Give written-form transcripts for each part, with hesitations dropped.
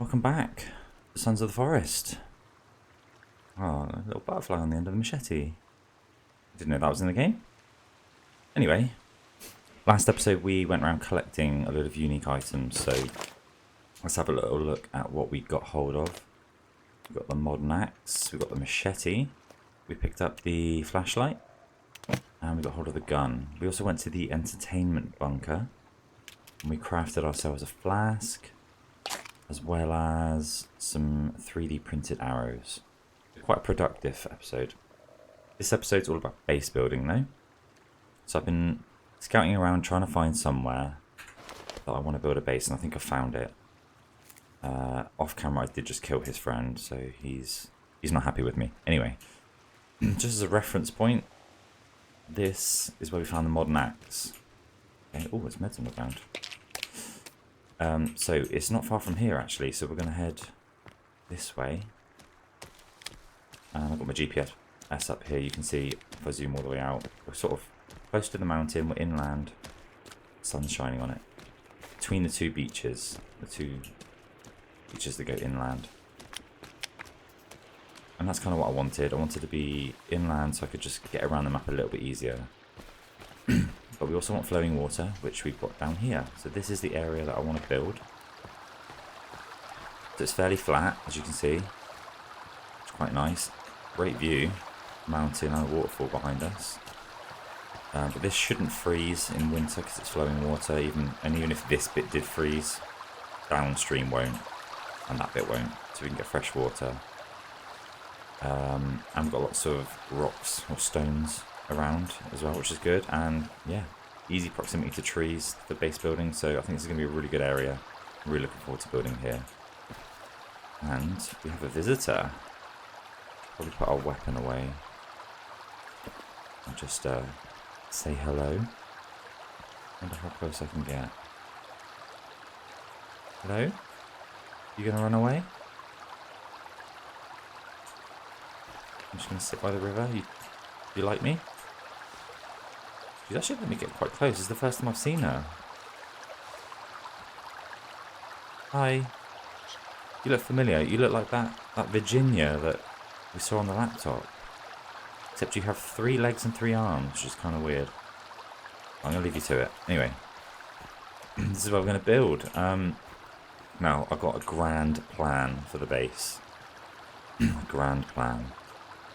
Welcome back, Sons of the Forest. Oh, a little butterfly on the end of the machete. Didn't know that was in the game. Anyway, last episode we went around collecting a load of unique items, so let's have a little look at what we got hold of. We've got the modern axe, we've got the machete, we picked up the flashlight, and we got hold of the gun. We also went to the entertainment bunker, and we crafted ourselves a flask, as well as some 3D printed arrows. Quite a productive episode. This episode's all about base building though. So I've been scouting around trying to find somewhere that I want to build a base, and I think I found it. Off camera I did just kill his friend, so he's not happy with me. Anyway, just as a reference point, this is where we found the modern axe. Okay. Oh, there's meds on the ground. So it's not far from here actually, so we're going to head this way. And I've got my GPS up here. You can see if I zoom all the way out, we're sort of close to the mountain, we're inland, sun's shining on it. Between the two beaches that go inland. And that's kind of what I wanted. I wanted to be inland so I could just get around the map a little bit easier. But we also want flowing water, which we've got down here. So this is the area that I want to build. So it's fairly flat, as you can see. It's quite nice. Great view. Mountain and a waterfall behind us. But this shouldn't freeze in winter because it's flowing water. And even if this bit did freeze, downstream won't. And that bit won't. So we can get fresh water. And we've got lots of rocks or stones around as well, which is good. And yeah, easy proximity to trees for base building, so I think this is going to be a really good area. I'm really looking forward to building here. And we have a visitor. Probably put our weapon away and just say hello. Wonder how close I can get. Hello? You gonna run away? I'm just gonna sit by the river. You like me? She's actually let me get quite close. This is the first time I've seen her. Hi. You look familiar. You look like that Virginia that we saw on the laptop. Except you have 3 legs and 3 arms, which is kind of weird. I'm going to leave you to it. Anyway. This is what we're going to build. Now, I've got a grand plan for the base. Grand plan.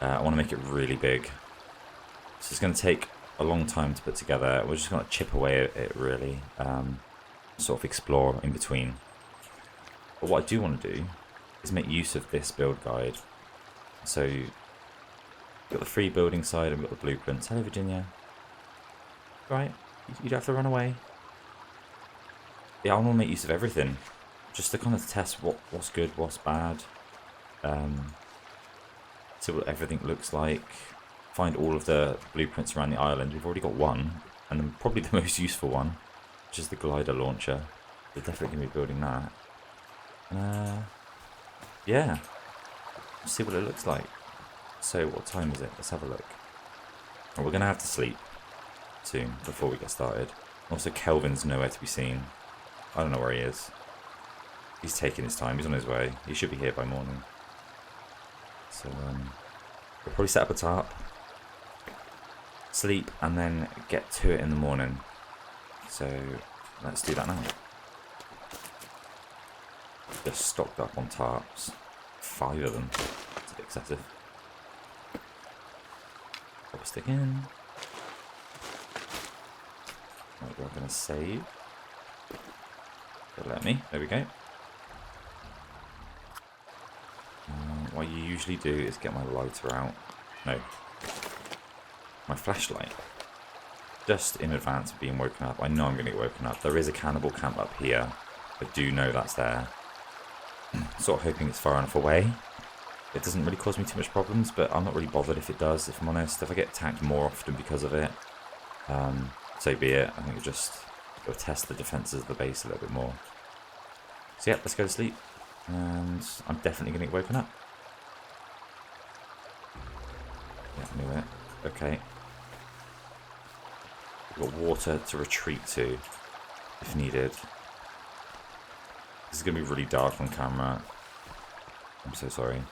I want to make it really big. So it's going to take a long time to put together. We're just going to chip away at it really, sort of explore in between. But what I do want to do is make use of this build guide. So we've got the free building side and we've got the blueprints. Hello Virginia. Right, you don't have to run away. Yeah, I want to make use of everything, just to kind of test what's good, what's bad. See what everything looks like. Find all of the blueprints around the island. We've already got one, and then probably the most useful one, which is the glider launcher. We're definitely going to be building that. Yeah. Let's see what it looks like. So, what time is it? Let's have a look. Well, we're going to have to sleep soon before we get started. Also, Kelvin's nowhere to be seen. I don't know where he is. He's taking his time. He's on his way. He should be here by morning. So, we'll probably set up a tarp, sleep, and then get to it in the morning. So, let's do that now. Just stocked up on tarps. 5 of them. It's a bit excessive. Pop a stick in. Right, we're going to save. Let me. There we go. What you usually do is get my lighter out. No. My flashlight. Just in advance of being woken up. I know I'm going to get woken up. There is a cannibal camp up here. I do know that's there. Sort of hoping it's far enough away. It doesn't really cause me too much problems, but I'm not really bothered if it does, if I'm honest. If I get attacked more often because of it, so be it. I think it'll test the defences of the base a little bit more. So yeah, let's go to sleep. And I'm definitely going to get woken up. Yeah, I knew it. Okay. We've got water to retreat to, if needed. This is going to be really dark on camera. I'm so sorry.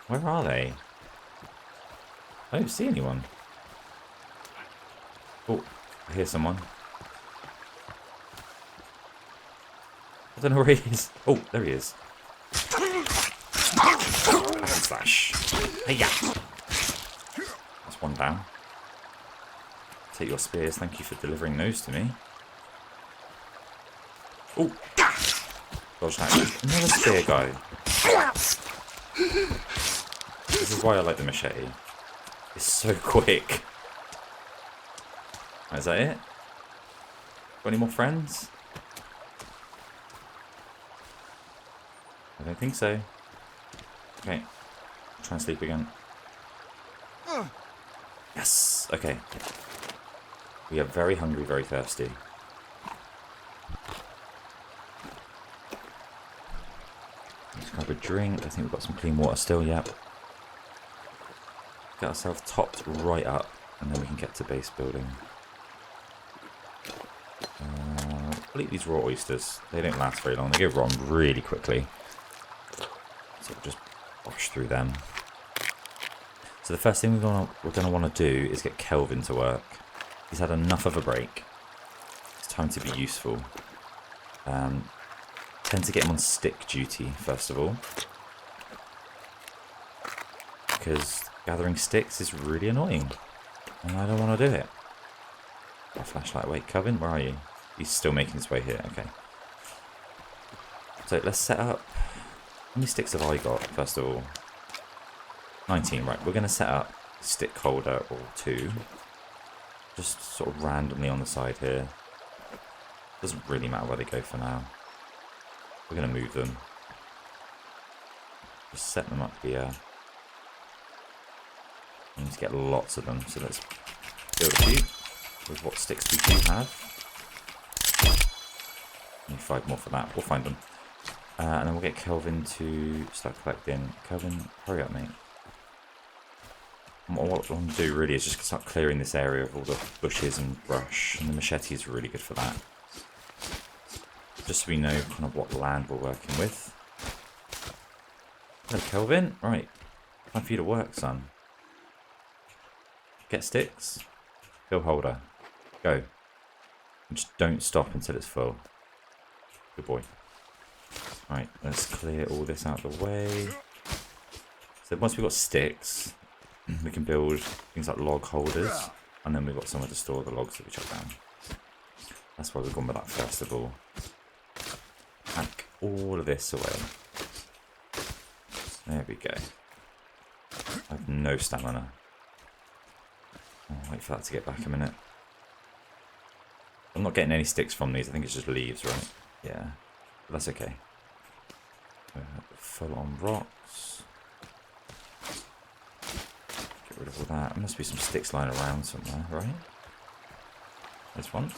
Where are they? I don't see anyone. Oh, I hear someone. I don't know where he is. Oh, there he is. Slash. Hey, yeah. That's one down. Take your spears. Thank you for delivering those to me. Oh. Dodge that. Another spear guy. This is why I like the machete. It's so quick. Is that it? Got any more friends? I don't think so. Okay. Try and sleep again. Yes! Okay. We are very hungry, very thirsty. Let's grab a drink. I think we've got some clean water still, yep. Get ourselves topped right up, and then we can get to base building. I'll eat these raw oysters. They don't last very long. They go wrong really quickly. So we'll just wash through them. So the first thing we're gonna want to do is get Kelvin to work. He's had enough of a break. It's time to be useful. Tend to get him on stick duty first of all, because gathering sticks is really annoying, and I don't want to do it. Got a flashlight. Wait, Kelvin, where are you? He's still making his way here. Okay. So let's set up. How many sticks have I got, first of all? 19, right. We're going to set up a stick holder or two. Just sort of randomly on the side here. Doesn't really matter where they go for now. We're going to move them. Just set them up here. We need to get lots of them, so let's build a few with what sticks we do have. Need 5 more for that. We'll find them. And then we'll get Kelvin to start collecting. Kelvin, hurry up, mate. And what I want to do really is just start clearing this area of all the bushes and brush, and the machete is really good for that. Just so we know kind of what land we're working with. Hello, Kelvin. Right. Time for you to work, son. Get sticks. Fill holder. Go. And just don't stop until it's full. Good boy. Right, let's clear all this out of the way. So once we've got sticks, we can build things like log holders, and then we've got somewhere to store the logs that we chop down. That's why we've gone with that first of all. Pack all of this away. There we go. I have no stamina. I'll wait for that to get back a minute. I'm not getting any sticks from these, I think it's just leaves, right? Yeah, but that's okay. Full on rocks. Get rid of all that. There must be some sticks lying around somewhere, right? There's one.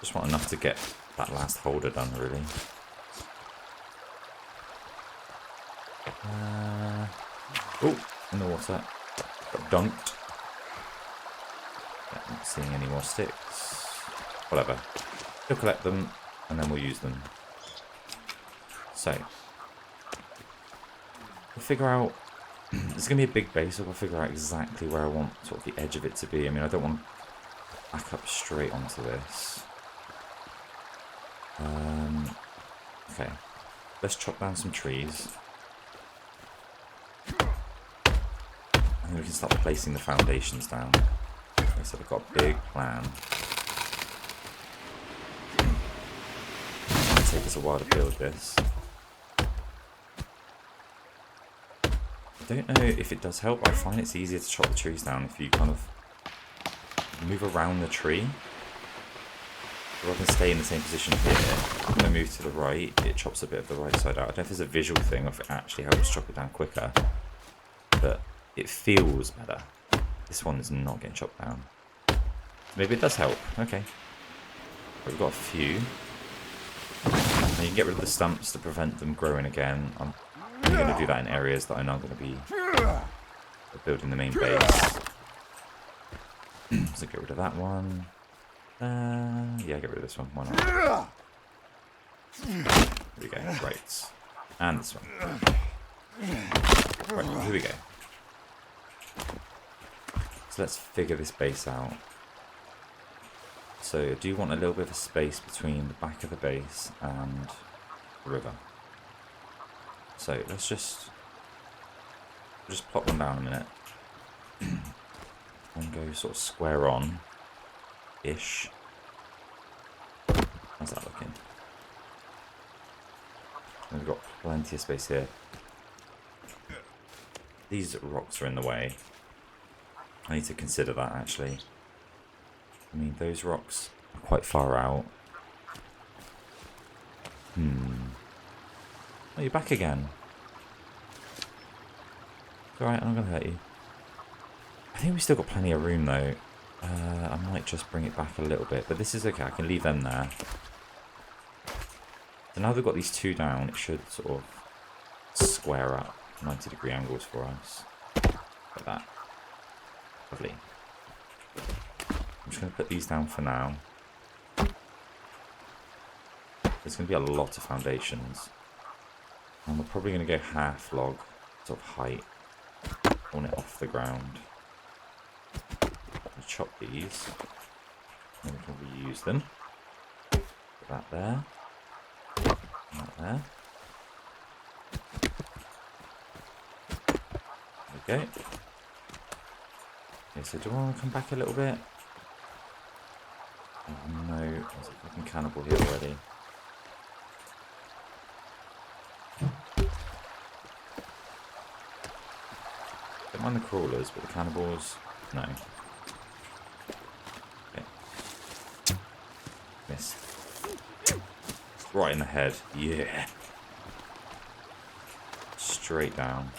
Just want enough to get that last holder done, really. Oh, in the water. Got dunked. Yeah, not seeing any more sticks. Whatever. We'll collect them, and then we'll use them. So, we'll figure out. It's going to be a big base, so we'll figure out exactly where I want sort of the edge of it to be. I mean, I don't want to back up straight onto this. Okay, let's chop down some trees. And we can start placing the foundations down. Okay, so we've got a big plan. It's going to take us a while to build this. I don't know if it does help. I find it's easier to chop the trees down if you kind of move around the tree. Rather than stay in the same position here, when I move to the right, it chops a bit of the right side out. I don't know if there's a visual thing or if it actually helps chop it down quicker, but it feels better. This one is not getting chopped down. Maybe it does help. Okay. We've got a few. And you can get rid of the stumps to prevent them growing again. I'm only going to do that in areas that I know I'm going to be building the main base. So get rid of that one. Yeah, get rid of this one. Why not? Here we go. Right. And this one. Right, here we go. So let's figure this base out. So I do want a little bit of a space between the back of the base and the river. So let's just plop them down a minute. And go sort of square on-ish. How's that looking? And we've got plenty of space here. These rocks are in the way. I need to consider that actually. I mean, those rocks are quite far out. Oh, you're back again. It's alright, I'm not going to hurt you. I think we've still got plenty of room though. I might just bring it back a little bit, but this is okay. I can leave them there. So now they've got these two down, it should sort of square up 90-degree angles for us. Like that. Lovely. I'm just going to put these down for now. There's going to be a lot of foundations. And we're probably going to go half log sort of height on it off the ground. I'll chop these. And we can reuse them. Put that there. That there. There we go. Okay, so do I want to come back a little bit? Oh no, there's a fucking cannibal here already. Don't mind the crawlers, but the cannibals, no. Okay. Missed. Right in the head, yeah. Straight down.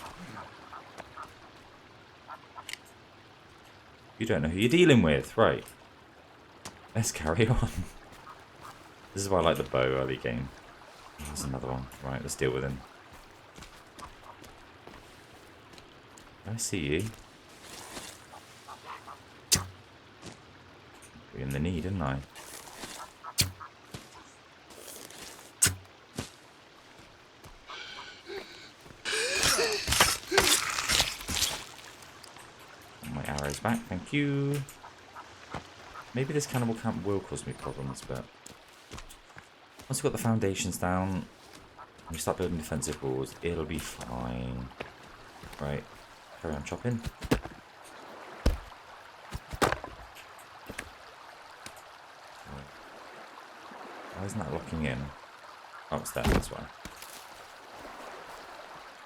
You don't know who you're dealing with, right? Let's carry on. This is why I like the bow early game. There's another one. Right, let's deal with him. I see you. You're in the knee, didn't I? My arrows back, thank you. Maybe this cannibal camp will cause me problems, but once we've got the foundations down and we start building defensive walls, it'll be fine. Right, carry on chopping. Why isn't that locking in? Oh, it's there, that's why.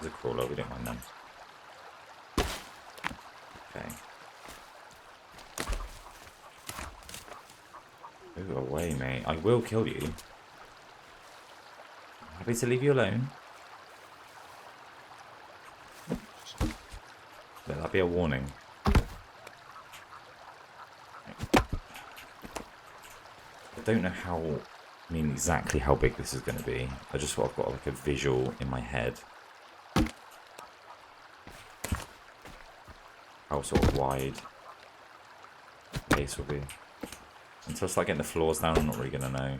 There's a crawler, we don't mind them. Okay. Go away, mate. I will kill you. Happy to leave you alone. Let that be a warning. I don't know how, I mean exactly how big this is going to be. I just thought I've got like a visual in my head. How sort of wide the base will be. Until I start getting the floors down, I'm not really going to know.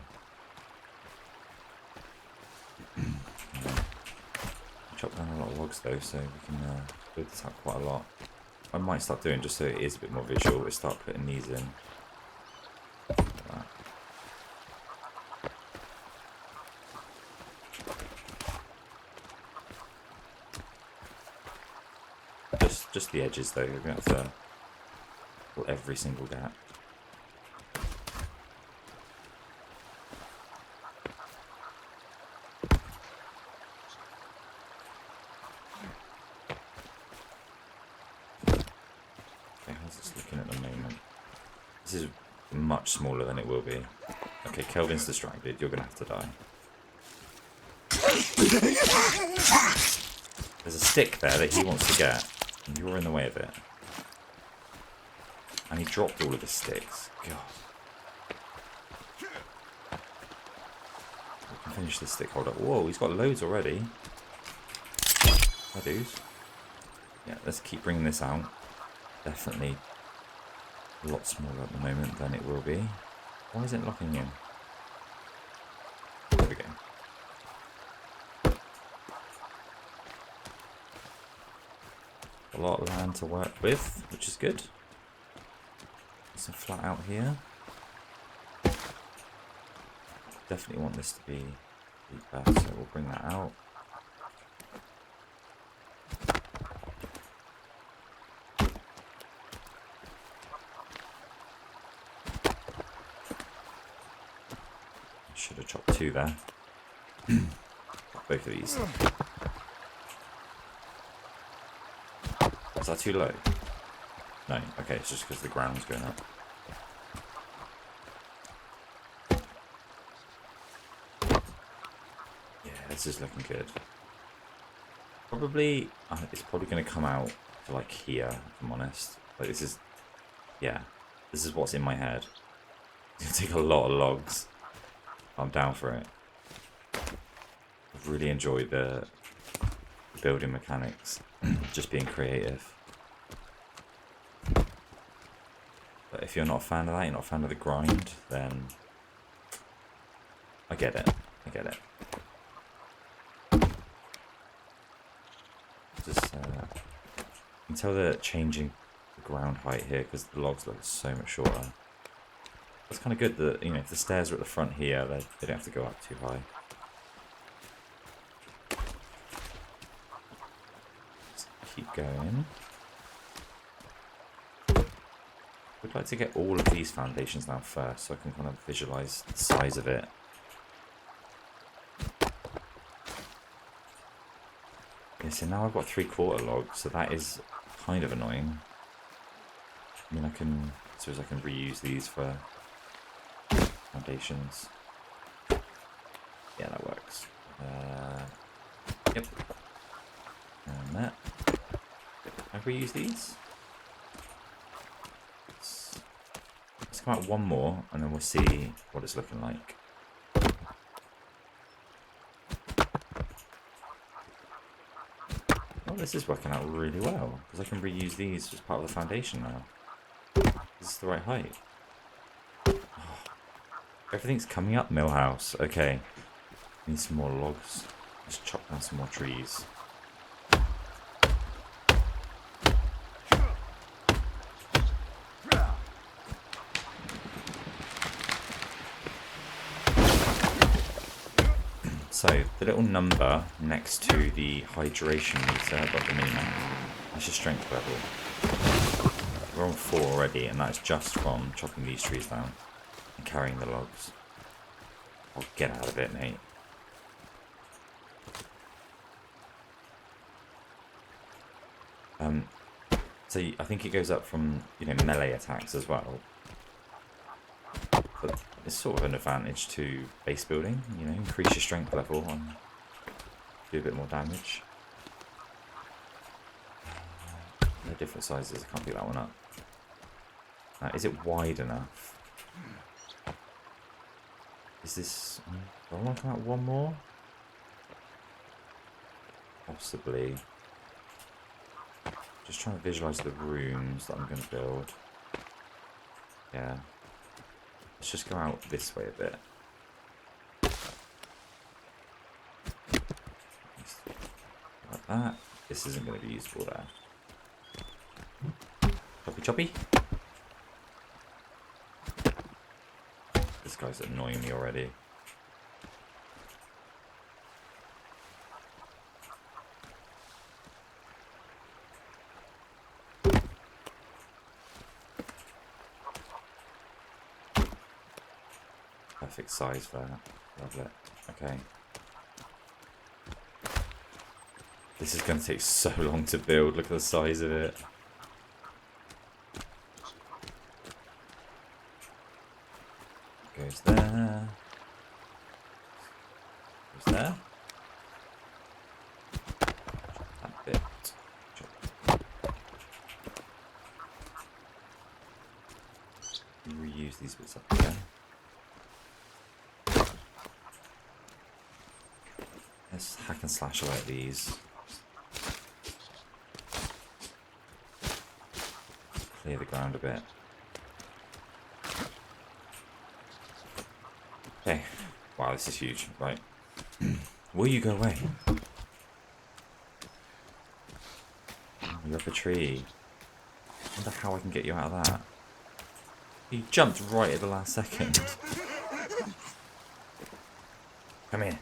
Chop down a lot of logs though, so we can build this out quite a lot. I might start doing, just so it is a bit more visual, we start putting these in. Like that. Just the edges though, we're going to have to fill every single gap. This is much smaller than it will be. Okay, Kelvin's distracted. You're going to have to die. There's a stick there that he wants to get, and you're in the way of it. And he dropped all of his sticks. God. We can finish this stick holder. Whoa, he's got loads already. Hi, dudes. Yeah, let's keep bringing this out. Definitely a lot smaller at the moment than it will be. Why is it locking in? There we go. A lot of land to work with, which is good. Some flat out here. Definitely want this to be deeper, so we'll bring that out. Should have chopped 2 there. Both of these. Is that too low? No, okay, it's just because the ground's going up. Yeah, this is looking good. Probably, it's probably going to come out to like here, if I'm honest. Like this is, yeah, this is what's in my head. It's going to take a lot of logs. I'm down for it. I've really enjoyed the building mechanics, just being creative. But if you're not a fan of that, you're not a fan of the grind, then I get it. I get it. Just you can tell they're changing the ground height here because the logs look so much shorter. It's kind of good that, you know, if the stairs are at the front here, they don't have to go up too high. Just keep going. We'd like to get all of these foundations down first so I can kind of visualize the size of it. Yeah, so now I've got 3/4 logs, so that is kind of annoying. I mean, I suppose I can reuse these for foundations. Yeah, that works. Yep. And that. Can I reuse these? Let's come out 1 more, and then we'll see what it's looking like. Oh, this is working out really well, because I can reuse these as part of the foundation now. This is the right height. Oh, everything's coming up, Millhouse. Okay. Need some more logs. Let's chop down some more trees. So, the little number next to the hydration meter above the minimap, that's your strength level. We're on 4 already, and that's just from chopping these trees down and carrying the logs. Oh, get out of it, mate. So I think it goes up from, you know, melee attacks as well. But it's sort of an advantage to base building, you know, increase your strength level and do a bit more damage. They're different sizes, I can't pick that one up. Is it wide enough? Is this... do I want to come out 1 more? Possibly. Just trying to visualise the rooms that I'm going to build. Yeah. Let's just go out this way a bit. Like that. This isn't going to be useful there. Choppy choppy. This guy's annoying me already. Perfect size for that. Love it. Okay. This is going to take so long to build. Look at the size of it. Goes there. Goes there. That bit. Reuse these bits up again. Let's hack and slash away at these. Clear the ground a bit. Okay. Wow, this is huge. Right. Will you go away? You're up a tree. I wonder how I can get you out of that. You jumped right at the last second. Come here.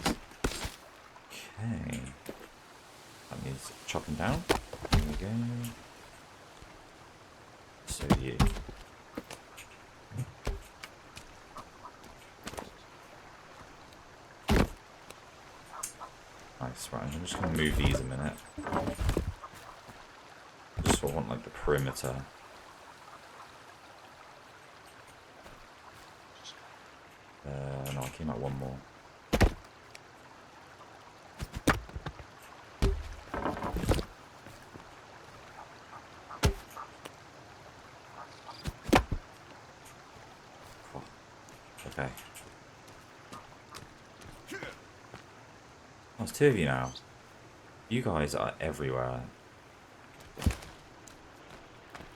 Okay. That means chopping down. There we go. So you. Nice, right, I'm just going to move these a minute. Just sort of want like the perimeter. No, I came out one more. Oh, okay. Oh, there's two of you now. You guys are everywhere.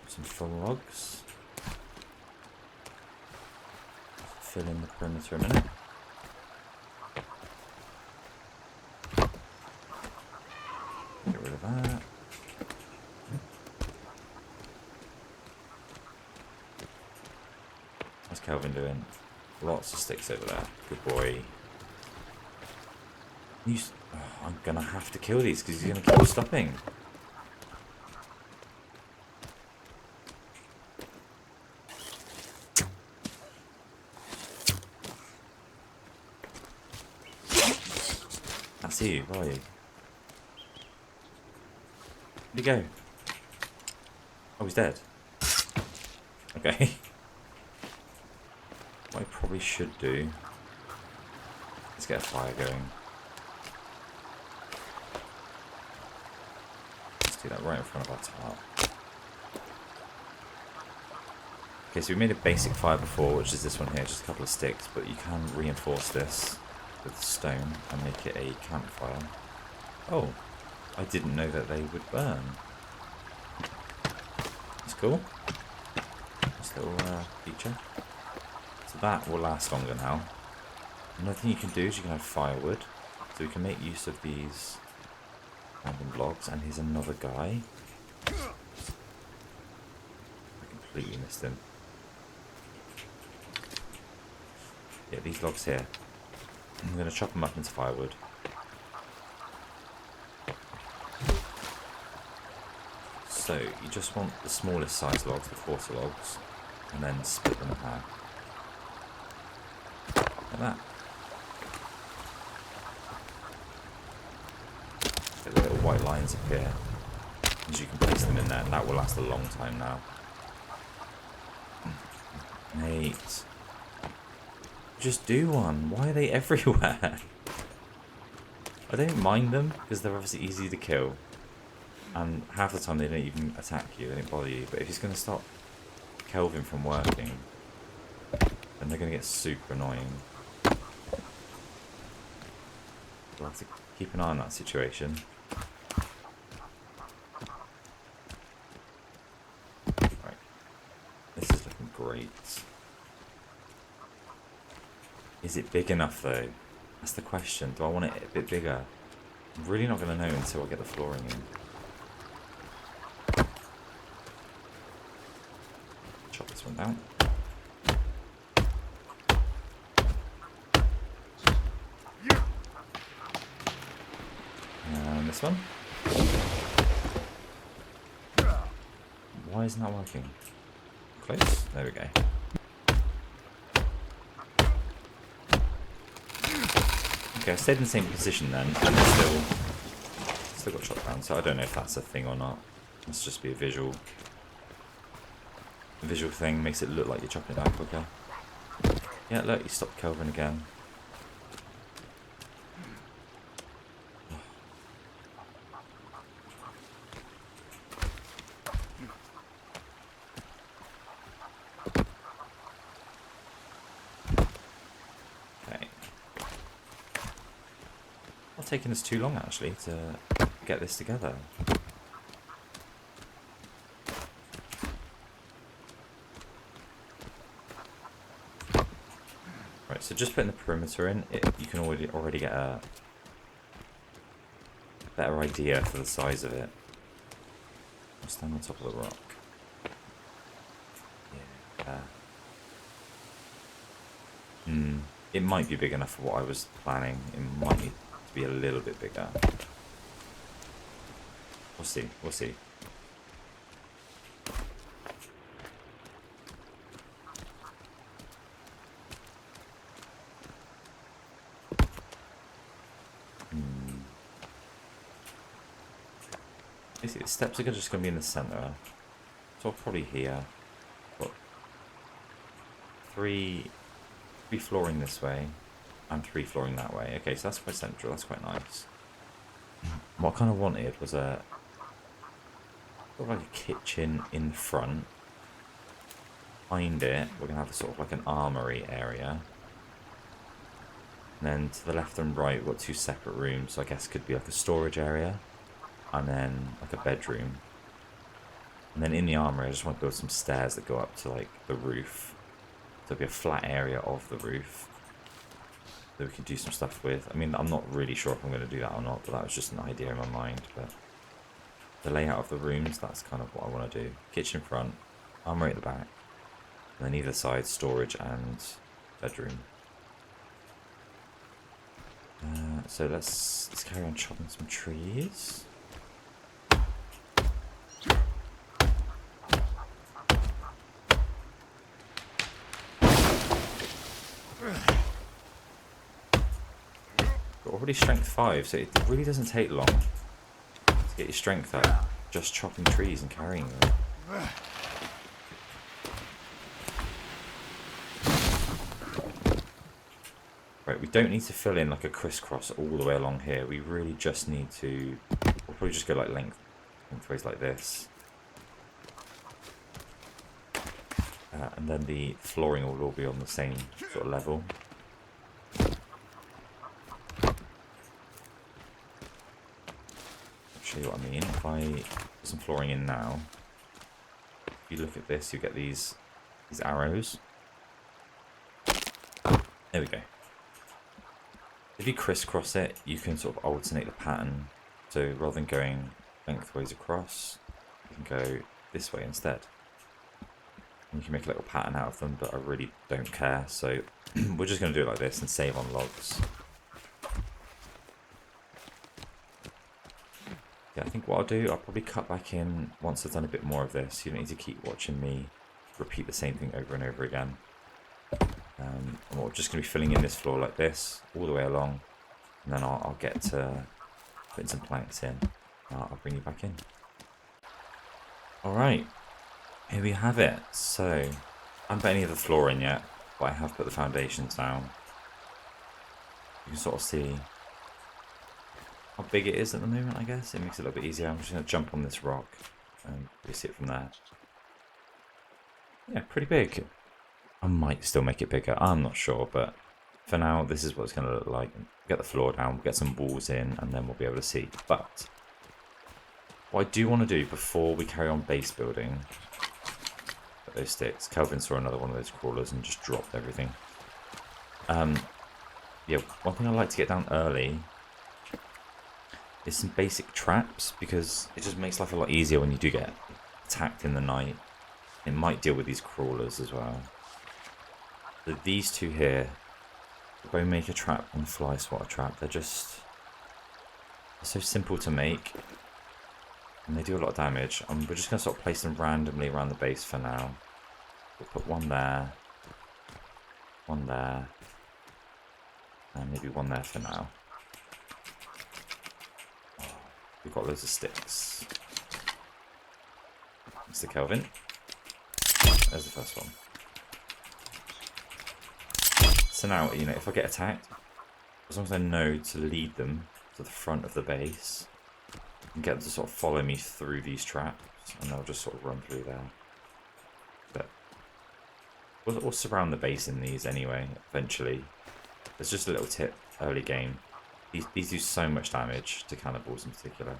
Some full logs. Fill in the perimeter a minute. Get rid of that. What's Kelvin doing? Lots of sticks over there. Good boy. I'm gonna have to kill these because he's gonna keep stopping. I see you. Where are you? Where'd he go? Oh, he's dead. Okay. What I probably should do is get a fire going. Let's do that right in front of our top. Okay, so we made a basic fire before, which is this one here, just a couple of sticks, but you can reinforce this with stone and make it a campfire. Oh, I didn't know that they would burn. That's cool. Nice little feature. So that will last longer now. Another thing you can do is you can have firewood. So we can make use of these random blocks. And here's another guy. I completely missed him. Yeah, these logs here. I'm going to chop them up into firewood. So you just want the smallest size logs, the 40 logs, and then split them in half. Like that. Get the little white lines appear. As you can place them in there, and that will last a long time now. Mate. Just do one. Why are they everywhere? I don't mind them, because they're obviously easy to kill. And half the time they don't even attack you, they don't bother you. But if he's going to stop Kelvin from working, then they're going to get super annoying. We'll have to keep an eye on that situation. Right. This is looking great. Is it big enough though? That's the question. Do I want it a bit bigger? I'm really not going to know until I get the flooring in. Chop this one down. And this one. Why isn't that working? Close. There we go. Okay, I stayed in the same position then, and still got chopped down. So I don't know if that's a thing or not. Must just be a visual thing. Makes it look like you're chopping it down quicker. Yeah, look, you stopped Kelvin again. Okay. Not taking us too long actually to get this together. Right, so just putting the perimeter in, you can already get a better idea for the size of it. I'll stand on top of the rock. Yeah. It might be big enough for what I was planning. It might need to be a little bit bigger. We'll see. We'll see. Basically, the steps are just going to be in the center. So probably here. Got three flooring this way and 3 flooring that way. Okay, so that's quite central. That's quite nice. What I kind of wanted was a sort of like a kitchen in front. Behind it, we're going to have a sort of like an armory area. And then to the left and right, we've got 2 separate rooms. So I guess it could be like a storage area. And then like a bedroom. And then in the armory, I just want to build some stairs that go up to like the roof. So it'll be a flat area of the roof that we can do some stuff with. I mean, I'm not really sure if I'm going to do that or not, but that was just an idea in my mind. But the layout of the rooms, that's kind of what I want to do. Kitchen front, armory at the back, and then either side storage and bedroom. So let's carry on chopping some trees. Got already strength 5, so it really doesn't take long to get your strength up. Just chopping trees and carrying them. Right, we don't need to fill in like a crisscross all the way along here. We really just need to... We'll probably just go like lengthways like this. And then the flooring will all be on the same sort of level. Show you what I mean. If I put some flooring in now, if you look at this, you get these arrows. There we go. If you crisscross it, you can sort of alternate the pattern. So rather than going lengthways across, you can go this way instead. And you can make a little pattern out of them, but I really don't care. So we're just going to do it like this and save on logs. Yeah, I think what I'll do, I'll probably cut back in once I've done a bit more of this. You don't need to keep watching me repeat the same thing over and over again. And we're just going to be filling in this floor like this, all the way along. And then I'll get to putting some planks in. I'll bring you back in. Alright, here we have it. So, I haven't put any of the floor in yet, but I have put the foundations down. You can sort of see how big it is at the moment, I guess. It makes it a little bit easier. I'm just going to jump on this rock and we see it from there. Yeah, pretty big. I might still make it bigger. I'm not sure, but for now, this is what it's going to look like. Get the floor down, get some walls in, and then we'll be able to see. But what I do want to do before we carry on base building, put those sticks. Kelvin saw another one of those crawlers and just dropped everything. Yeah, one thing I like to get down early is some basic traps, because it just makes life a lot easier when you do get attacked in the night. It might deal with these crawlers as well. So these two here, the Bone Maker trap and Fly Swatter trap, they're so simple to make, and they do a lot of damage. We're just going to sort of place them randomly around the base for now. We'll put one there, and maybe one there for now. We've got loads of sticks. Mr. Kelvin. There's the first one. So now, you know, if I get attacked, as long as I know to lead them to the front of the base and get them to sort of follow me through these traps, and they'll just sort of run through there. But we'll surround the base in these anyway, eventually. There's just a little tip early game. These do so much damage to cannibals in particular.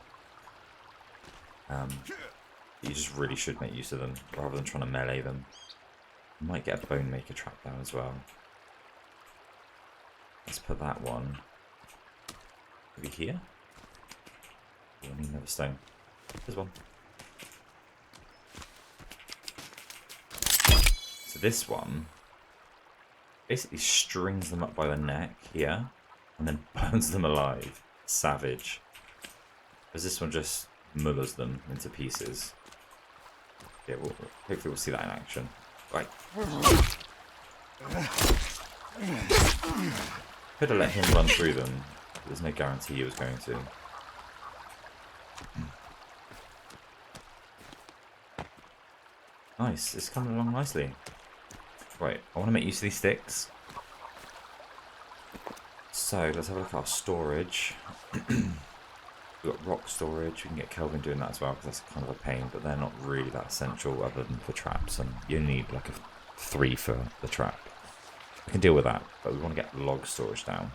You just really should make use of them rather than trying to melee them. You might get a Bone Maker trap down as well. Let's put that one over here. Oh, I need another stone. There's one. So this one basically strings them up by the neck here and then burns them alive. Savage. Whereas this one just mullers them into pieces. Yeah, hopefully we'll see that in action. Right. Could have let him run through them. There's no guarantee he was going to. Nice, it's coming along nicely. Right, I want to make use of these sticks. So, let's have a look at our storage. We've got rock storage, we can get Kelvin doing that as well, because that's kind of a pain, but they're not really that essential other than for traps, and you only need like a 3 for the trap. We can deal with that, but we want to get log storage down.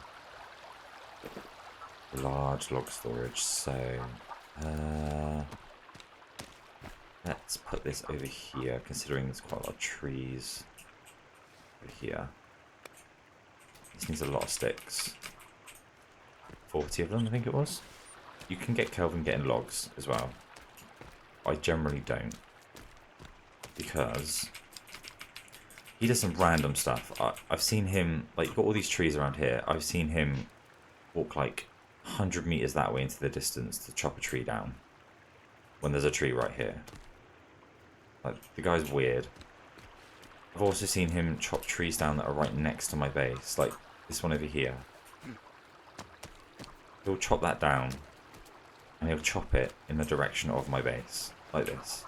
Large log storage, so let's put this over here, considering there's quite a lot of trees over here. This needs a lot of sticks. 40 of them, I think it was. You can get Kelvin getting logs as well. I generally don't, because he does some random stuff. I've seen him, like, you've got all these trees around here. I've seen him walk like 100 meters that way into the distance to chop a tree down when there's a tree right here. Like, the guy's weird. I've also seen him chop trees down that are right next to my base, like this one over here. He'll chop that down and he'll chop it in the direction of my base, like this.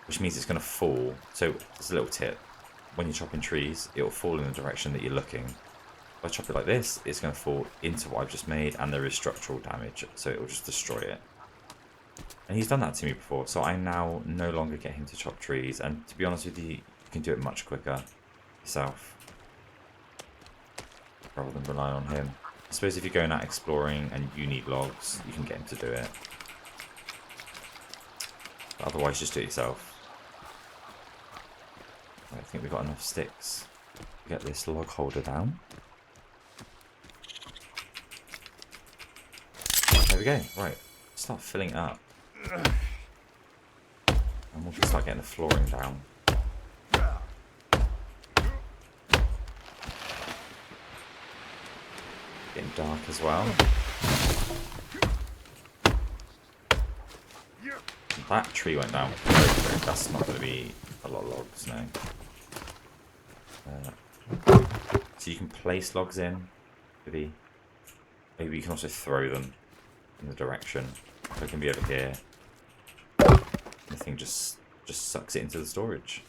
Which means it's going to fall. So, there's a little tip. When you're chopping trees, it'll fall in the direction that you're looking. If I chop it like this, it's going to fall into what I've just made, and there is structural damage, so it will just destroy it. And he's done that to me before, so I now no longer get him to chop trees, and to be honest with you, you can do it much quicker yourself, rather than rely on him. I suppose if you're going out exploring and you need logs, you can get him to do it. But otherwise, just do it yourself. I think we've got enough sticks to get this log holder down. There we go. Right, start filling it up. And we can start getting the flooring down. Getting dark as well. That tree went down very quick. That's not going to be a lot of logs now. So you can place logs in. Maybe you can also throw them in the direction. So it can be over here. The thing just sucks it into the storage.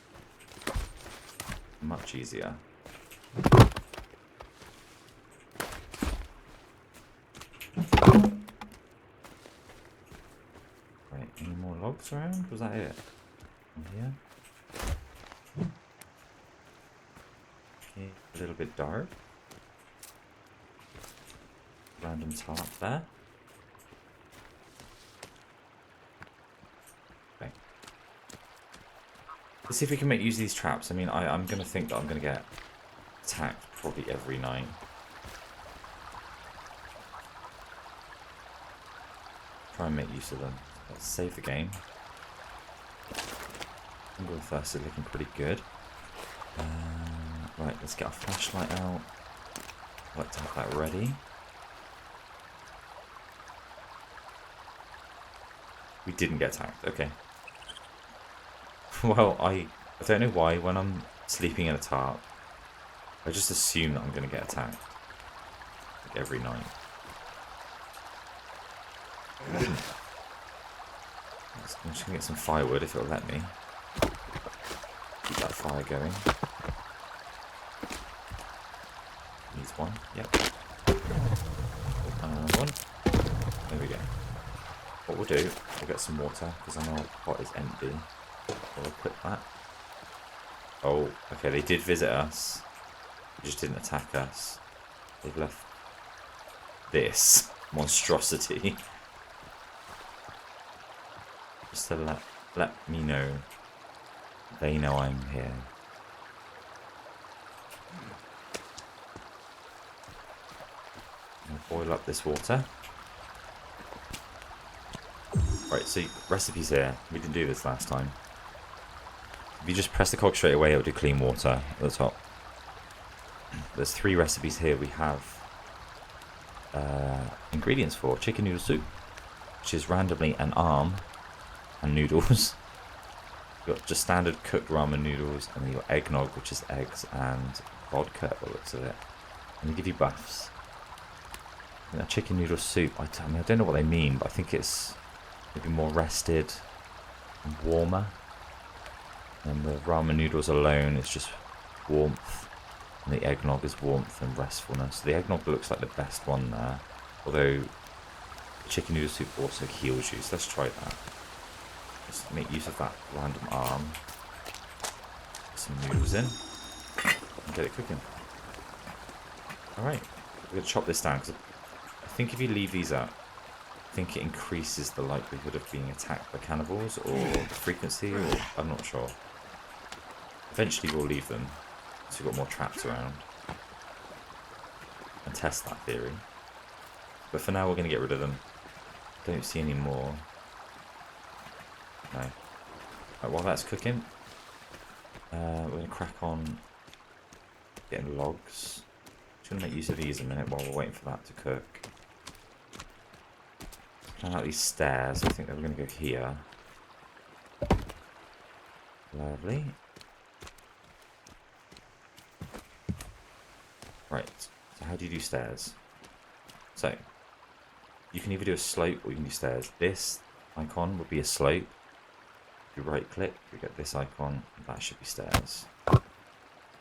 Much easier. Right, any more logs around? Was that it? In here? Okay, a little bit dark. Random tarp there. Okay. Let's see if we can make use of these traps. I mean, I'm going to think that I'm going to get attacked probably every night. Try and make use of them. Let's save the game. Jungle Thirst is looking pretty good. Right, let's get our flashlight out. I'd like to have that ready. We didn't get attacked, okay. Well, I don't know why when I'm sleeping in a tarp, I just assume that I'm going to get attacked. Like every night. I'm just going to get some firewood if it'll let me. Keep that fire going. Needs one, yep. And one. There we go. What we'll do, we'll get some water, because I know our pot is empty. We'll equip that. Oh, okay, they did visit us. They just didn't attack us. They've left this monstrosity. Just to let me know they know I'm here. boil up this water. Right, so recipes here. We didn't do this last time. If you just press the cog straight away, it'll do clean water at the top. There's 3 recipes here. We have ingredients for chicken noodle soup, which is randomly an arm and noodles. You've got just standard cooked ramen noodles, and then you've got eggnog, which is eggs and vodka, by the looks of it. And they give you buffs. And that chicken noodle soup, I don't know what they mean, but I think it's maybe more rested and warmer. And the ramen noodles alone is just warmth. And the eggnog is warmth and restfulness. The eggnog looks like the best one there. Although the chicken noodle soup also heals you, so let's try that. Let's make use of that random arm. Put some noodles in. And get it cooking. Alright, we're going to chop this down, because I think if you leave these up, I think it increases the likelihood of being attacked by cannibals, or the frequency, or I'm not sure. Eventually we'll leave them, so we've got more traps around, and test that theory. But for now we're going to get rid of them. Don't see any more. No. Right, while that's cooking, we're going to crack on getting logs. Just going to make use of these a minute while we're waiting for that to cook. Plan out these stairs. I think that we're going to go here. Lovely. Right, so how do you do stairs? So, you can either do a slope or you can do stairs. This icon would be a slope. If you right click, you get this icon, that should be stairs.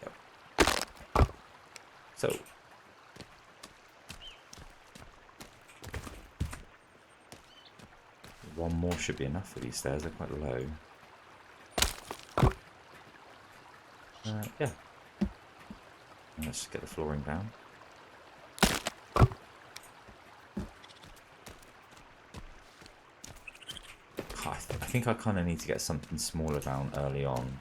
Yep. So, one more should be enough for these stairs, they're quite low. Yeah. And let's just get the flooring down. I think I kind of need to get something smaller down early on.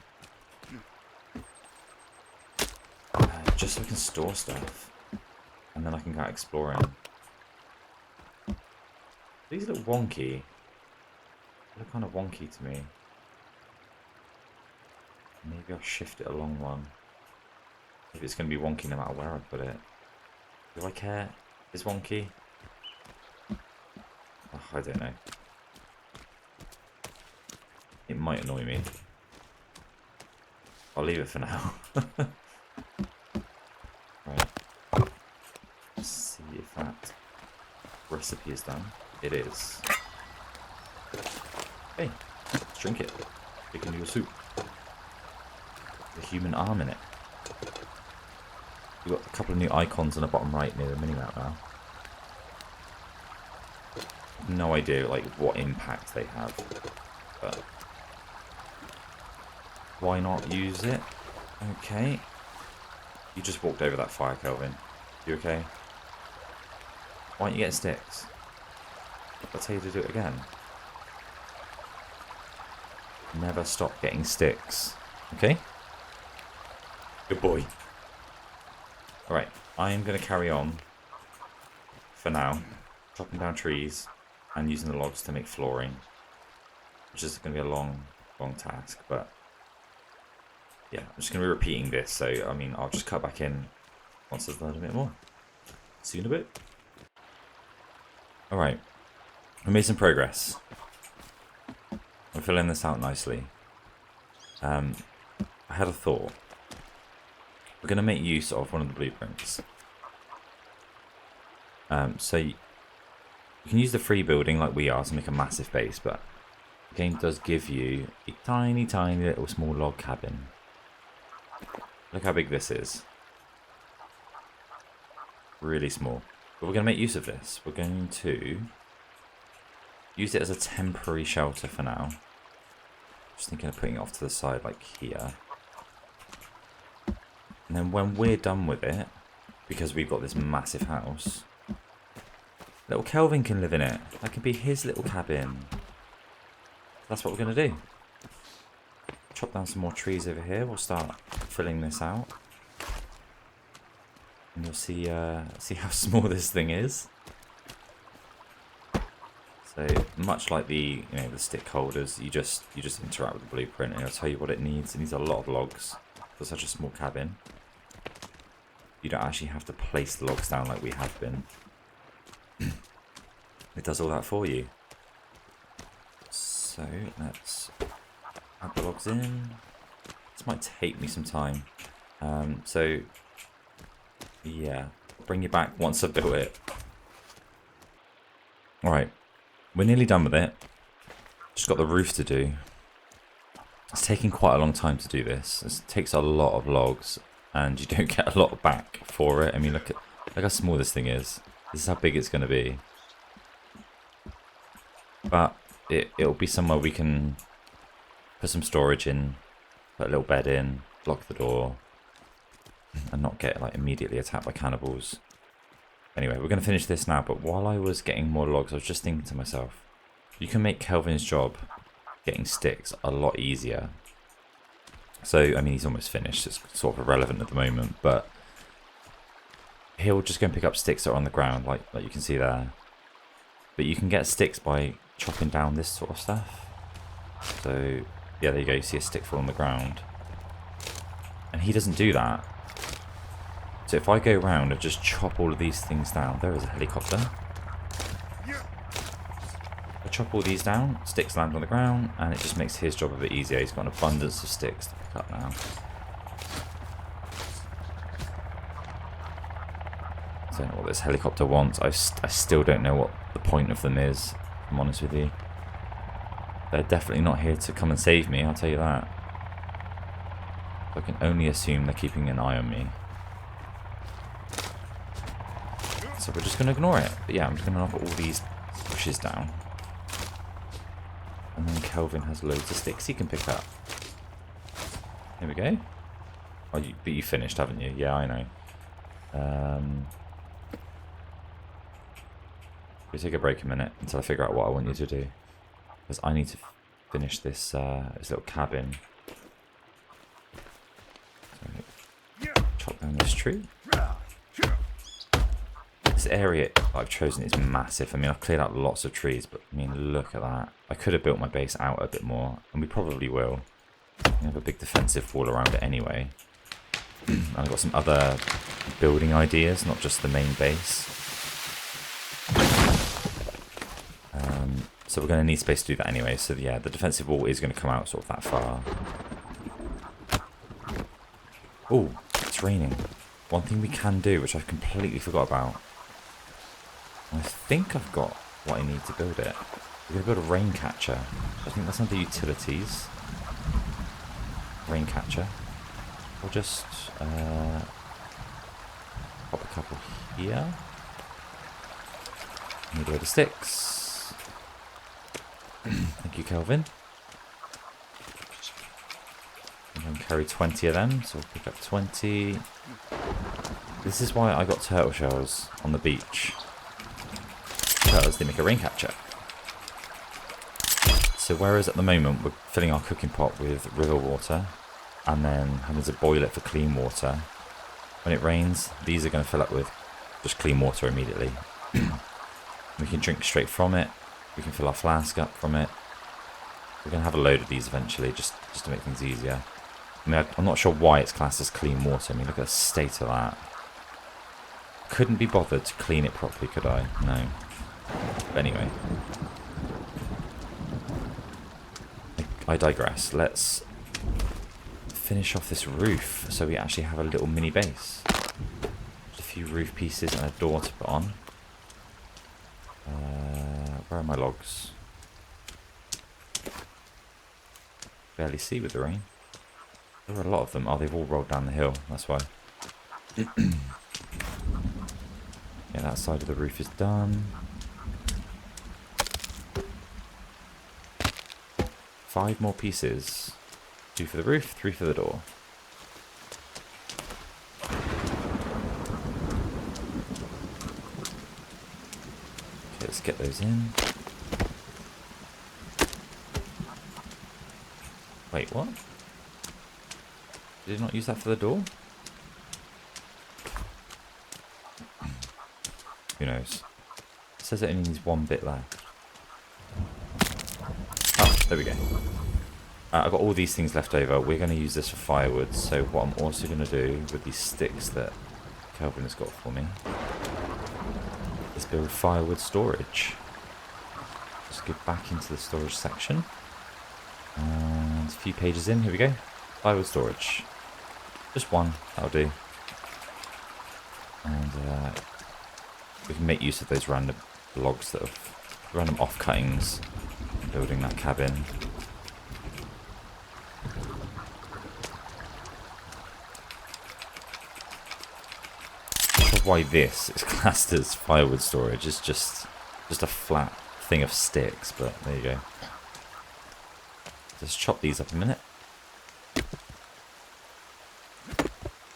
Just so I can store stuff. And then I can go out exploring. These look wonky. They look kind of wonky to me. Maybe I'll shift it along one. If it's going to be wonky no matter where I put it. Do I care? Is wonky? Oh, I don't know. It might annoy me. I'll leave it for now. Right. Let's see if that recipe is done. It is. Hey, let's drink it. Chicken noodle soup. The human arm in it. We've got a couple of new icons on the bottom right near the minimap now. No idea like what impact they have, but why not use it? Okay. You just walked over that fire, Kelvin. You okay? Why aren't you getting sticks? I'll tell you to do it again. Never stop getting sticks. Okay? Good boy. Alright, I am going to carry on for now, chopping down trees and using the logs to make flooring, which is going to be a long task, but yeah, I'm just going to be repeating this, so I mean, I'll just cut back in once I've learned a bit more. See you in a bit. Alright, we made some progress. We're filling this out nicely. I had a thought. We're going to make use of one of the blueprints. So you can use the free building like we are to make a massive base, but the game does give you a tiny little small log cabin. Look how big this is. Really small. But we're going to make use of this. We're going to use it as a temporary shelter for now. Just thinking of putting it off to the side like here. And then when we're done with it, because we've got this massive house, little Kelvin can live in it. That can be his little cabin. That's what we're going to do. Chop down some more trees over here. We'll start filling this out. And you'll see how small this thing is. So much like the the stick holders, you just interact with the blueprint, and it'll tell you what it needs. It needs a lot of logs for such a small cabin. You don't actually have to place the logs down like we have been. It does all that for you. So let's add the logs in. This might take me some time. So yeah, bring you back once I've built it. Alright, we're nearly done with it. Just got the roof to do. It's taking quite a long time to do this. It takes a lot of logs, and you don't get a lot back for it. I mean, look how small this thing is. This is how big it's going to be. But it'll be somewhere we can put some storage in, put a little bed in, lock the door, and not get like immediately attacked by cannibals. Anyway, we're going to finish this now, but while I was getting more logs, I was just thinking to myself, you can make Kelvin's job getting sticks a lot easier. So, I mean, he's almost finished. It's sort of irrelevant at the moment, but he'll just go and pick up sticks that are on the ground, like you can see there. But you can get sticks by chopping down this sort of stuff. So, yeah, there you go. You see a stick fall on the ground. And he doesn't do that. So if I go around and just chop all of these things down, there is a helicopter. I chop all these down, sticks land on the ground, and it just makes his job a bit easier. He's got an abundance of sticks to pick up now. I don't know what this helicopter wants. I still don't know what the point of them is, if I'm honest with you. They're definitely not here to come and save me, I'll tell you that. I can only assume they're keeping an eye on me. So we're just going to ignore it. But yeah, I'm just going to knock all these bushes down. And then Kelvin has loads of sticks he can pick up. Here we go. Oh, but you finished, haven't you? Yeah, I know. We'll take a break a minute until I figure out what I want you to do. Because I need to finish this, this little cabin. So, chop down this tree. This area I've chosen is massive. I mean, I've cleared out lots of trees, but I mean, look at that. I could have built my base out a bit more, and we probably will. We have a big defensive wall around it anyway. And I've got some other building ideas, not just the main base. So we're going to need space to do that anyway. So yeah, the defensive wall is going to come out sort of that far. Oh, it's raining. One thing we can do, which I completely forgot about. I think I've got what I need to build it. We're going to build a rain catcher. I think that's under utilities. Rain catcher. We'll just pop a couple here. Need a load of sticks. Thank you, Kelvin. I'm going to carry 20 of them, so we'll pick up 20. This is why I got turtle shells on the beach. Turtles, they make a rain catcher. So whereas at the moment we're filling our cooking pot with river water and then having to boil it for clean water, when it rains, these are going to fill up with just clean water immediately. We can drink straight from it. We can fill our flask up from it. We're going to have a load of these eventually, just to make things easier. I mean, I'm not sure why it's classed as clean water. I mean, look at the state of that. Couldn't be bothered to clean it properly, could I? No. But anyway. I digress. Let's finish off this roof so we actually have a little mini base. Just a few roof pieces and a door to put on. Where are my logs? Barely see with the rain. There are a lot of them. Oh, they've all rolled down the hill. That's why. Yeah, that side of the roof is done. 5 more pieces. 2 for the roof, 3 for the door. Okay, let's get those in. Wait, what? Did it not use that for the door? Who knows? It says it only needs 1 bit left. There we go. I've got all these things left over. We're going to use this for firewood. So what I'm also going to do with these sticks that Kelvin has got for me is build firewood storage. Just go back into the storage section. And a few pages in, here we go. Firewood storage. Just one, that'll do. And we can make use of those random logs that have random off-cuttings building that cabin. Why this is classed as firewood storage is just a flat thing of sticks, but there you go. Let's chop these up a minute.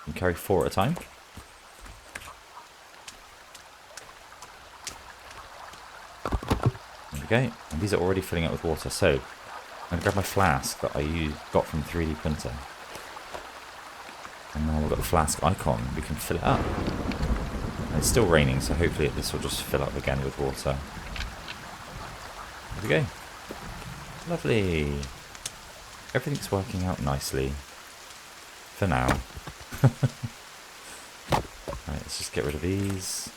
And carry 4 at a time. There we go. And these are already filling up with water, so I'm going to grab my flask that I got from 3D printer. And now we've got the flask icon, we can fill it up. And it's still raining, so hopefully this will just fill up again with water. There we go. Lovely. Everything's working out nicely. For now. Right, let's just get rid of these.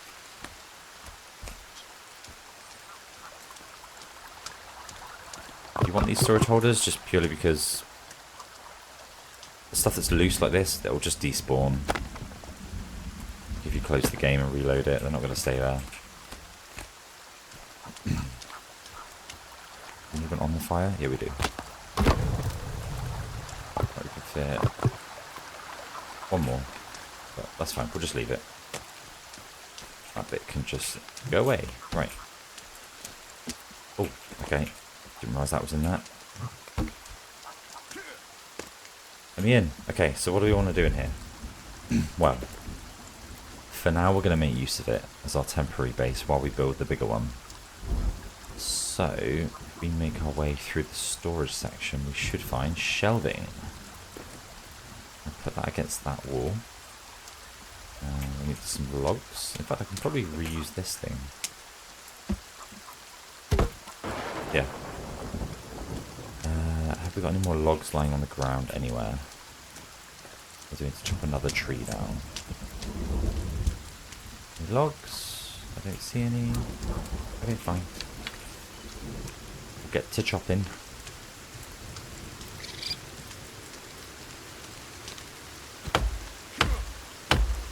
You want these storage holders just purely because the stuff that's loose like this, that will just despawn. If you close the game and reload it, they're not going to stay there. Anyone on the fire? Yeah, we do. Right, we can fit one more, but that's fine. We'll just leave it. That bit can just go away. Right. Oh, okay. Didn't realise that was in that. Let me in. Okay, so what do we want to do in here? Well, for now we're going to make use of it as our temporary base while we build the bigger one. So, if we make our way through the storage section, we should find shelving. I'll put that against that wall. We need some logs. In fact, I can probably reuse this thing. Yeah. Have we got any more logs lying on the ground anywhere? Or do we need to chop another tree down? Any logs? I don't see any. Okay, fine. We'll get to chopping.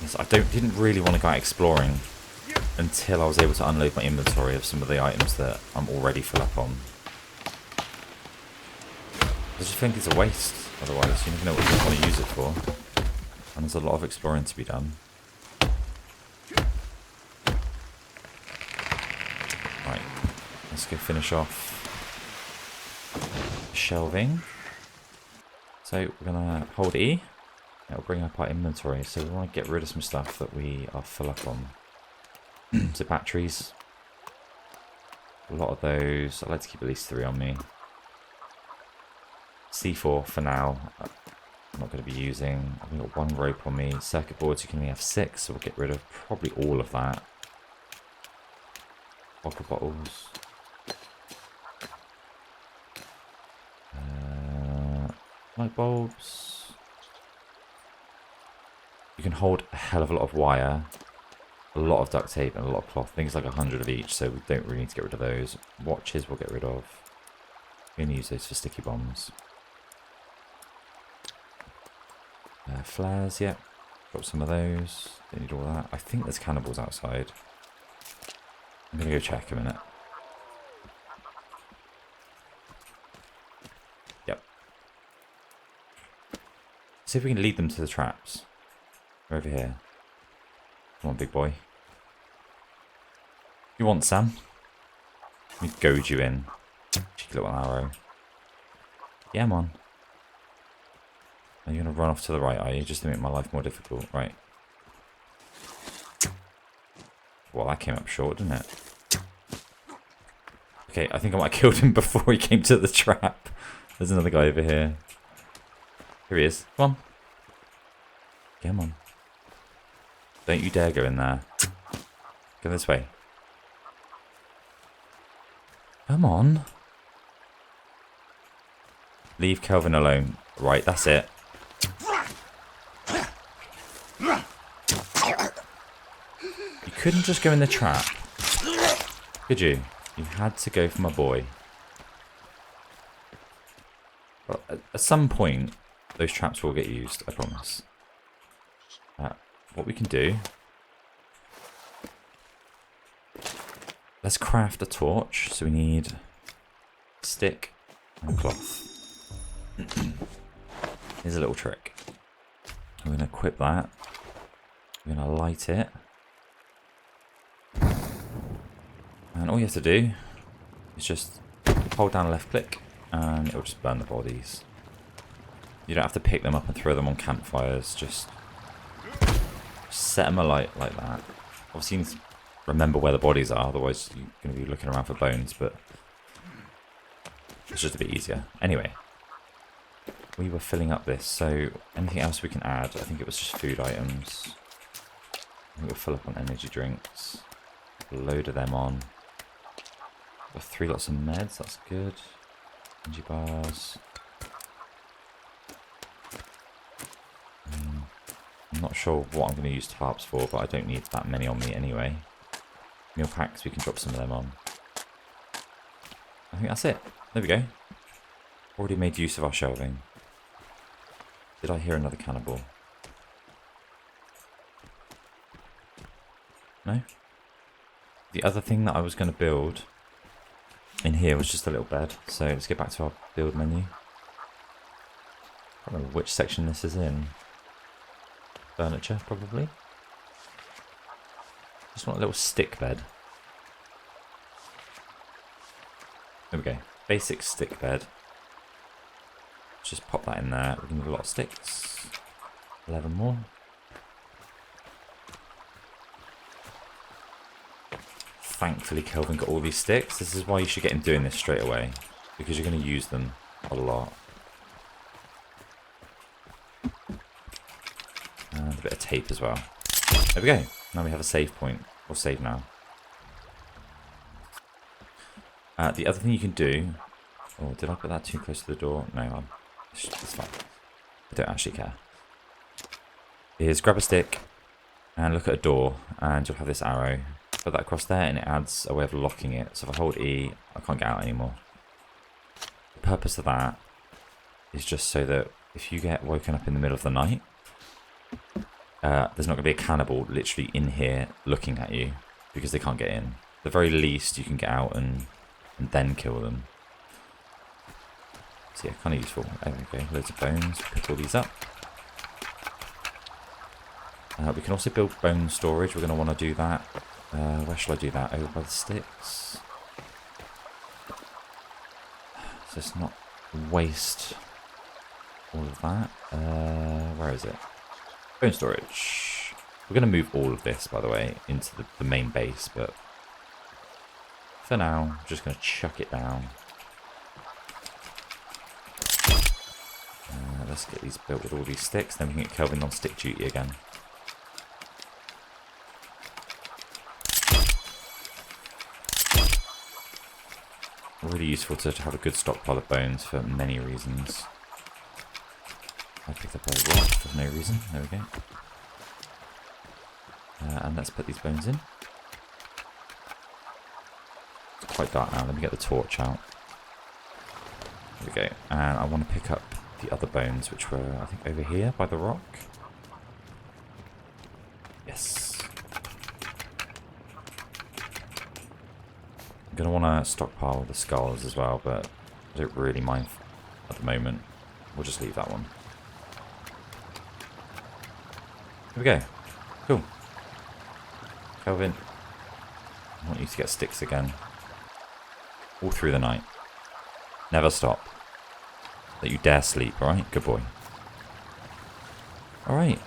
Yes, I didn't really want to go out exploring until I was able to unload my inventory of some of the items that I'm already full up on. I just think it's a waste, otherwise you never know what you want to use it for. And there's a lot of exploring to be done. Right, let's go finish off shelving. So we're going to hold E. It'll bring up our inventory. So we want to get rid of some stuff that we are full up on. So batteries. A lot of those. I like to keep at least 3 on me. C4 for now. I'm not going to be using. I've got 1 rope on me. Circuit boards, you can only have 6, so we'll get rid of probably all of that. Vodka bottles. Light bulbs. You can hold a hell of a lot of wire, a lot of duct tape, and a lot of cloth. I think it's like 100 of each, so we don't really need to get rid of those. Watches we'll get rid of. We're going to use those for sticky bombs. Flares, yeah. Drop some of those. Don't need all that. I think there's cannibals outside. I'm going to go check a minute. Yep. See if we can lead them to the traps. They're over here. Come on, big boy. You want Sam? Let me goad you in. Cheeky little arrow. Yeah, I'm on. Are you going to run off to the right, are you? Just to make my life more difficult. Right. Well, that came up short, didn't it? Okay, I think I might have killed him before he came to the trap. There's another guy over here. Here he is. Come on. Come on. Don't you dare go in there. Go this way. Come on. Leave Kelvin alone. Right, that's it. You couldn't just go in the trap. Could you? You had to go for my boy. Well, at some point, those traps will get used, I promise. What we can do... Let's craft a torch. So we need stick and cloth. Here's a little trick. We're going to equip that. We're going to light it. And all you have to do is just hold down left click and it'll just burn the bodies. You don't have to pick them up and throw them on campfires, just set them alight like that. Obviously you need to remember where the bodies are, otherwise you're going to be looking around for bones, but it's just a bit easier. Anyway, we were filling up this, so anything else we can add? I think it was just food items. I think we'll fill up on energy drinks. A load of them on. Got 3 lots of meds, that's good. Energy bars. I'm not sure what I'm going to use tarps for, but I don't need that many on me anyway. Meal packs, we can drop some of them on. I think that's it. There we go. Already made use of our shelving. Did I hear another cannibal? No? The other thing that I was going to build in here was just a little bed. So let's get back to our build menu. I don't remember which section this is in. Furniture, probably. Just want a little stick bed. There we go. Basic stick bed. Just pop that in there. We're going to need a lot of sticks. 11 more. Thankfully Kelvin got all these sticks. This is why you should get him doing this straight away, because you're going to use them a lot. And a bit of tape as well. There we go. Now we have a save point. Or save now. The other thing you can do... Oh, did I put that too close to the door? No, it's fine. I don't actually care. Is grab a stick and look at a door, and you'll have this arrow. Put that across there and it adds a way of locking it. So if I hold E, I can't get out anymore. The purpose of that is just so that if you get woken up in the middle of the night, there's not going to be a cannibal literally in here looking at you, because they can't get in. At the very least, you can get out and then kill them. So yeah, kind of useful. There we go, loads of bones. Pick all these up. We can also build bone storage. We're going to want to do that. Where shall I do that? Over by the sticks. So it's not waste all of that. Where is it? Bone storage. We're going to move all of this, by the way, into the main base, but for now, I'm just going to chuck it down. Let's get these built with all these sticks, then we can get Kelvin on stick duty again. Really useful to have a good stockpile of bones for many reasons. I picked up a rock for no reason. There we go. And let's put these bones in. It's quite dark now. Let me get the torch out. There we go. And I want to pick up the other bones, which were, I think, over here by the rock. Yes. I'm going to want to stockpile the skulls as well, but I don't really mind at the moment. We'll just leave that one. Here we go. Cool. Kelvin, I want you to get sticks again. All through the night. Never stop. Don't you dare sleep, alright? Good boy. Alright.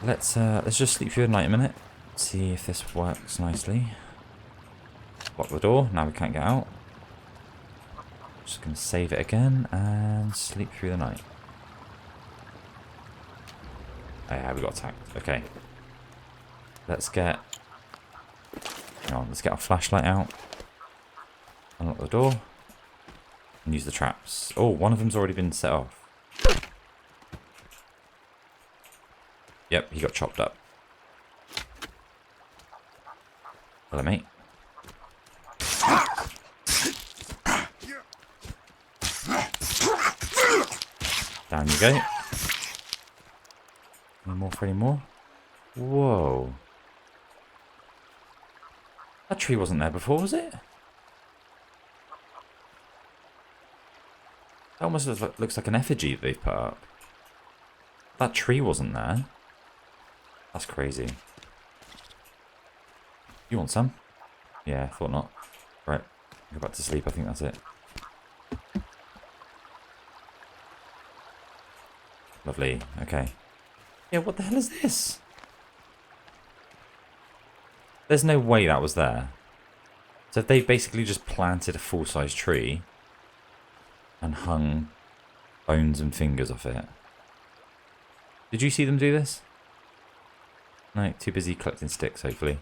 Let's just sleep through the night a minute. See if this works nicely. Lock the door. Now we can't get out. Just going to save it again and sleep through the night. Oh yeah, we got attacked. Okay. Let's get... Hang on, let's get our flashlight out. Unlock the door. And use the traps. Oh, one of them's already been set off. Yep, he got chopped up. Hello, mate. Down you go. Any more for any more? Whoa. That tree wasn't there before, was it? That almost looks like an effigy they've put up. That tree wasn't there. That's crazy. You want some? Yeah, thought not. Right, go back to sleep. I think that's it. Lovely. Okay. Yeah, what the hell is this? There's no way that was there. So if they've basically just planted a full-size tree and hung bones and fingers off it. Did you see them do this? No, too busy collecting sticks, hopefully.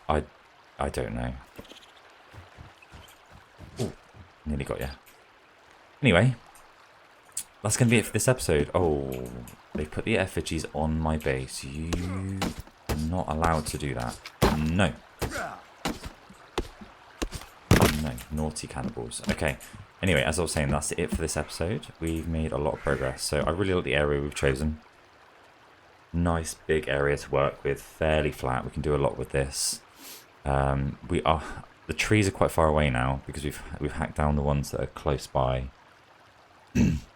I don't know. Ooh, nearly got you. Anyway, that's going to be it for this episode. Oh, they put the effigies on my base. You are not allowed to do that. No. No, naughty cannibals. Okay. Anyway, as I was saying, that's it for this episode. We've made a lot of progress. So I really like the area we've chosen. Nice big area to work with. Fairly flat. We can do a lot with this. The trees are quite far away now because we've hacked down the ones that are close by.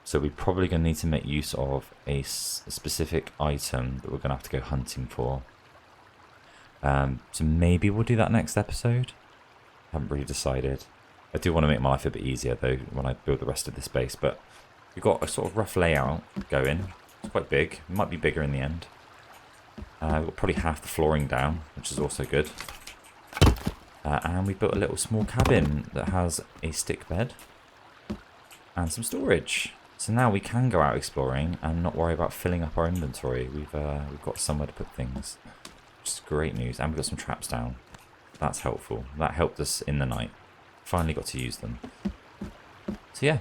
So we're probably going to need to make use of a specific item that we're going to have to go hunting for. So maybe we'll do that next episode. Haven't really decided. I do want to make my life a bit easier though when I build the rest of this base, but we've got a sort of rough layout going. It's quite big. It might be bigger in the end. We've got probably half the flooring down, which is also good. And we built a little small cabin that has a stick bed and some storage. So now we can go out exploring and not worry about filling up our inventory. We've got somewhere to put things, which is great news. And we've got some traps down. That's helpful. That helped us in the night. Finally got to use them. So yeah.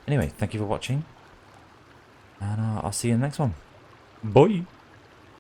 Anyway, thank you for watching. And I'll see you in the next one. Bye.